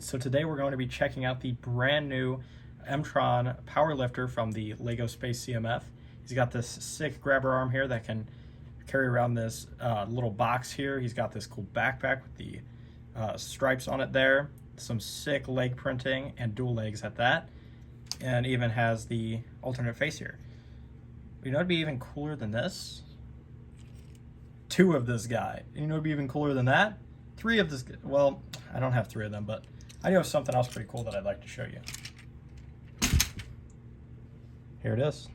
So today we're going to be checking out the brand new M-Tron power lifter from the Lego Space CMF. He's got this sick grabber arm here that can carry around this little box here. He's got this cool backpack with the stripes on it there, some sick leg printing and dual legs at that, and even has the alternate face here. You know, it'd be even cooler than this. 2 of this guy. You know, it'd be even cooler than that. 3 of this. Well, I don't have 3 of them, but I do have something else pretty cool that I'd like to show you. Here it is.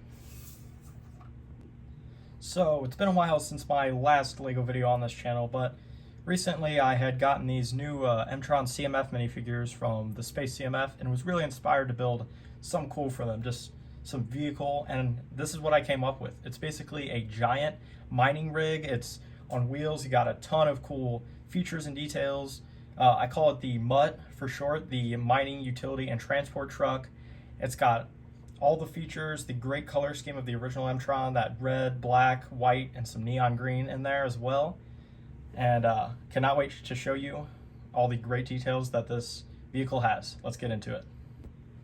So it's been a while since my last Lego video on this channel, but recently I had gotten these new M-Tron CMF minifigures from the Space CMF and was really inspired to build something cool for them, just some vehicle, and this is what I came up with. It's basically a giant mining rig. It's on wheels. You got a ton of cool features and details. I call it the MUT for short, the Mining Utility and Transport Truck. It's got all the features, the great color scheme of the original M-Tron, that red, black, white, and some neon green in there as well. And cannot wait to show you all the great details that this vehicle has. Let's get into it.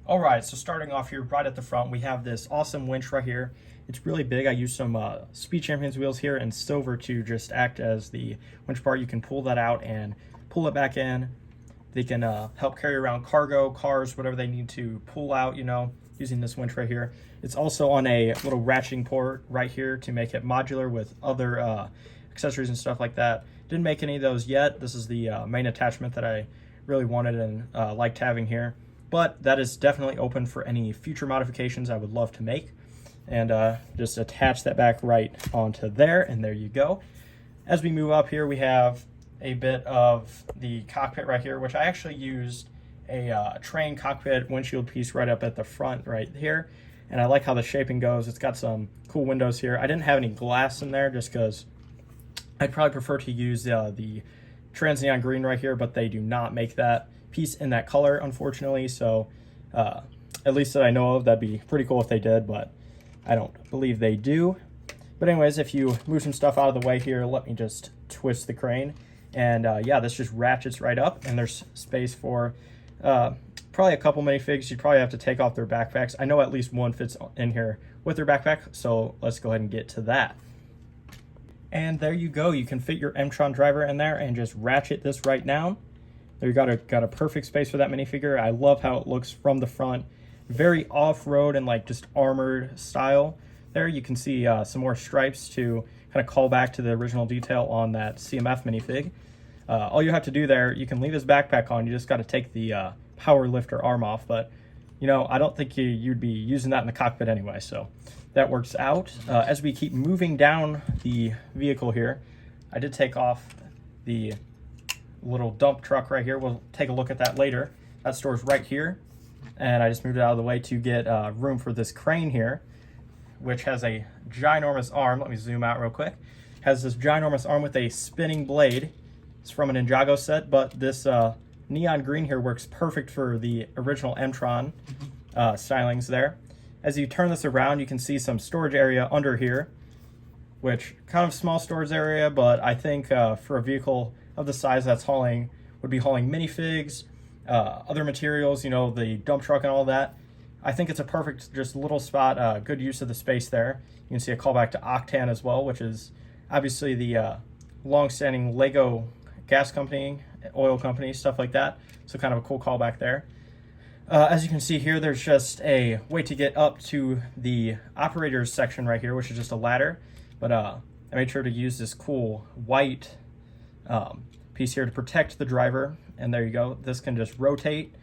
All right, so starting off here right at the front, we have this awesome winch right here. It's really big. I used some Speed Champions wheels here and silver to just act as the winch part. You can pull that out and pull it back in. They can help carry around cargo, cars, whatever they need to pull out, you know, using this winch right here. It's also on a little ratcheting port right here to make it modular with other accessories and stuff like that. Didn't make any of those yet. This is the main attachment that I really wanted and liked having here. But that is definitely open for any future modifications I would love to make. And just attach that back right onto there, and there you go. As we move up here, we have a bit of the cockpit right here, which I actually used a train cockpit windshield piece right up at the front right here. And I like how the shaping goes. It's got some cool windows here. I didn't have any glass in there just because I'd probably prefer to use the trans neon green right here, but they do not make that piece in that color, unfortunately. So at least that I know of, that'd be pretty cool if they did, but I don't believe they do. But anyways, if you move some stuff out of the way here, let me just twist the crane. And yeah, this just ratchets right up, and there's space for probably a couple minifigs. You'd probably have to take off their backpacks. I know at least one fits in here with their backpack, so let's go ahead and get to that. And there you go. You can fit your M-Tron driver in there and just ratchet this right down. There you got a perfect space for that minifigure. I love how it looks from the front. Very off-road and like just armored style. There you can see some more stripes to kind of call back to the original detail on that CMF minifig. All you have to do there, you can leave this backpack on. You just got to take the power lifter arm off. But, you know, I don't think you'd be using that in the cockpit anyway. So that works out. As we keep moving down the vehicle here, I did take off the little dump truck right here. We'll take a look at that later. That store's right here. And I just moved it out of the way to get room for this crane here, which has a ginormous arm. Let me zoom out real quick. Has this ginormous arm with a spinning blade. It's from an Ninjago set, but this neon green here works perfect for the original M-Tron stylings there. As you turn this around, you can see some storage area under here, which kind of small storage area, but I think for a vehicle of the size that's would be hauling minifigs, other materials, you know, the dump truck and all that. I think it's a perfect just little spot, good use of the space there. You can see a callback to Octan as well, which is obviously the long-standing Lego gas company, oil company, stuff like that. So kind of a cool callback there. As you can see here, there's just a way to get up to the operators section right here, which is just a ladder. But I made sure to use this cool white piece here to protect the driver. And there you go. This can just rotate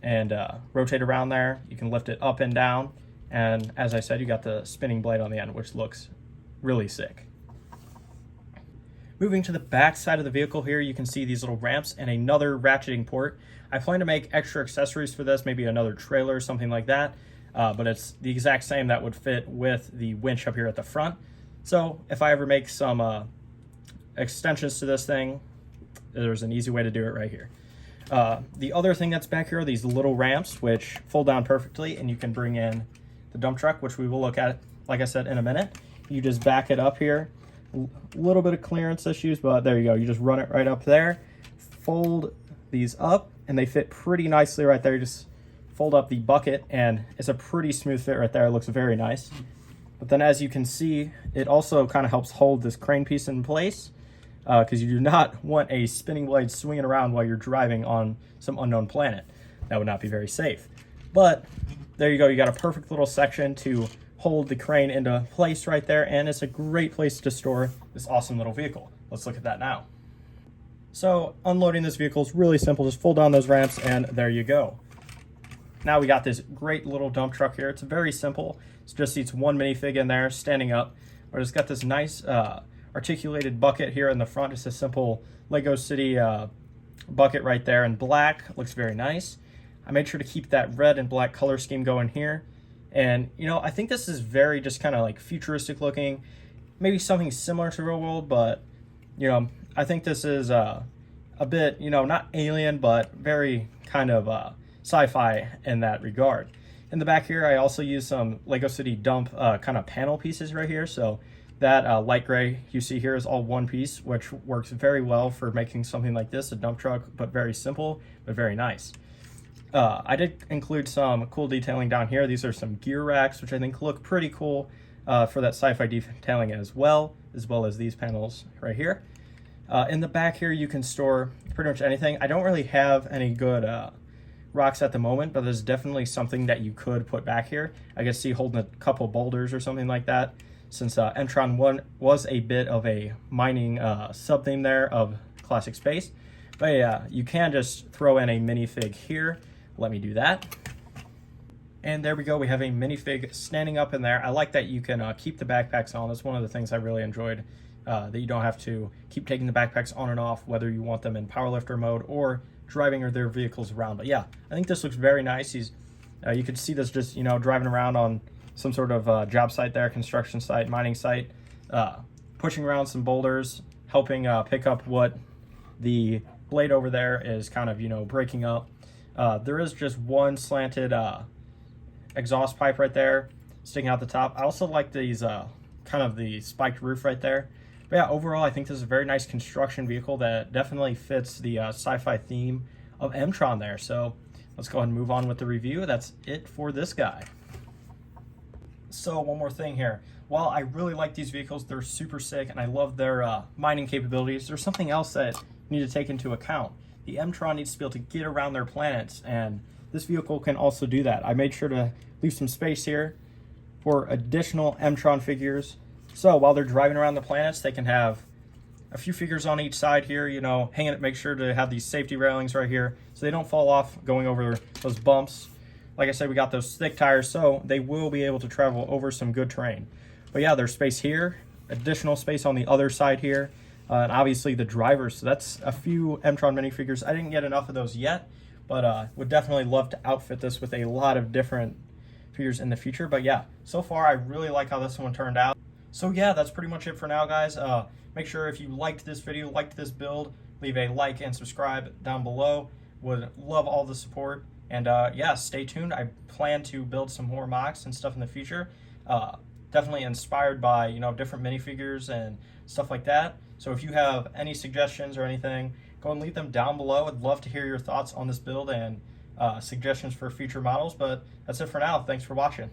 and rotate around there. You can lift it up and down. And as I said, you got the spinning blade on the end, which looks really sick. Moving to the back side of the vehicle here, you can see these little ramps and another ratcheting port. I plan to make extra accessories for this, maybe another trailer, something like that. But it's the exact same that would fit with the winch up here at the front. So if I ever make some extensions to this thing, there's an easy way to do it right here. The other thing that's back here are these little ramps, which fold down perfectly, and you can bring in the dump truck, which we will look at, like I said, in a minute. You just back it up here. A little bit of clearance issues, but there you go. You just run it right up there, fold these up, and they fit pretty nicely right there. You just fold up the bucket and it's a pretty smooth fit right there. It looks very nice. But then as you can see, it also kind of helps hold this crane piece in place because you do not want a spinning blade swinging around while you're driving on some unknown planet. That would not be very safe. But there you go. You got a perfect little section to hold the crane into place right there, and it's a great place to store this awesome little vehicle. Let's look at that now. So unloading this vehicle is really simple. Just fold down those ramps and there you go. Now we got this great little dump truck here. It's very simple. It just seats one minifig in there standing up. But it's got this nice articulated bucket here in the front. It's a simple Lego City bucket right there in black. Looks very nice. I made sure to keep that red and black color scheme going here. And, you know, I think this is very just kind of like futuristic looking. Maybe something similar to real world, but, you know, I think this is a bit, you know, not alien, but very kind of sci-fi in that regard. In the back here, I also used some Lego City dump kind of panel pieces right here. So that light gray you see here is all one piece, which works very well for making something like this, a dump truck, but very simple, but very nice. I did include some cool detailing down here. These are some gear racks, which I think look pretty cool for that sci-fi detailing as well as these panels right here. In the back here, you can store pretty much anything. I don't really have any good rocks at the moment, but there's definitely something that you could put back here. I could see holding a couple boulders or something like that, since M-Tron 1 was a bit of a mining sub-theme there of classic space. But yeah, you can just throw in a minifig here. Let me do that. And there we go. We have a minifig standing up in there. I like that you can keep the backpacks on. That's one of the things I really enjoyed, that you don't have to keep taking the backpacks on and off, whether you want them in powerlifter mode or driving their vehicles around. But yeah, I think this looks very nice. You could see this just, you know, driving around on some sort of job site there, construction site, mining site, pushing around some boulders, helping pick up what the blade over there is kind of, you know, breaking up. There is just one slanted exhaust pipe right there sticking out the top. I also like these kind of the spiked roof right there. But yeah, overall, I think this is a very nice construction vehicle that definitely fits the sci-fi theme of M-Tron there. So let's go ahead and move on with the review. That's it for this guy. So one more thing here. While I really like these vehicles, they're super sick, and I love their mining capabilities, there's something else that you need to take into account. The M-Tron needs to be able to get around their planets, and this vehicle can also do that. I made sure to leave some space here for additional M-Tron figures. So while they're driving around the planets, they can have a few figures on each side here, you know, hanging it, make sure to have these safety railings right here so they don't fall off going over those bumps. Like I said, we got those thick tires, so they will be able to travel over some good terrain. But yeah, there's space here, additional space on the other side here, and obviously the drivers. So that's a few M-Tron minifigures. I didn't get enough of those yet, but would definitely love to outfit this with a lot of different figures in the future. But yeah, so far I really like how this one turned out. So yeah, that's pretty much it for now, guys. Make sure if you liked this video, liked this build, leave a like and subscribe down below. Would love all the support. And yeah, stay tuned. I plan to build some more mocs and stuff in the future. Definitely inspired by, you know, different minifigures and stuff like that. So if you have any suggestions or anything, go and leave them down below. I'd love to hear your thoughts on this build and suggestions for future models. But that's it for now. Thanks for watching.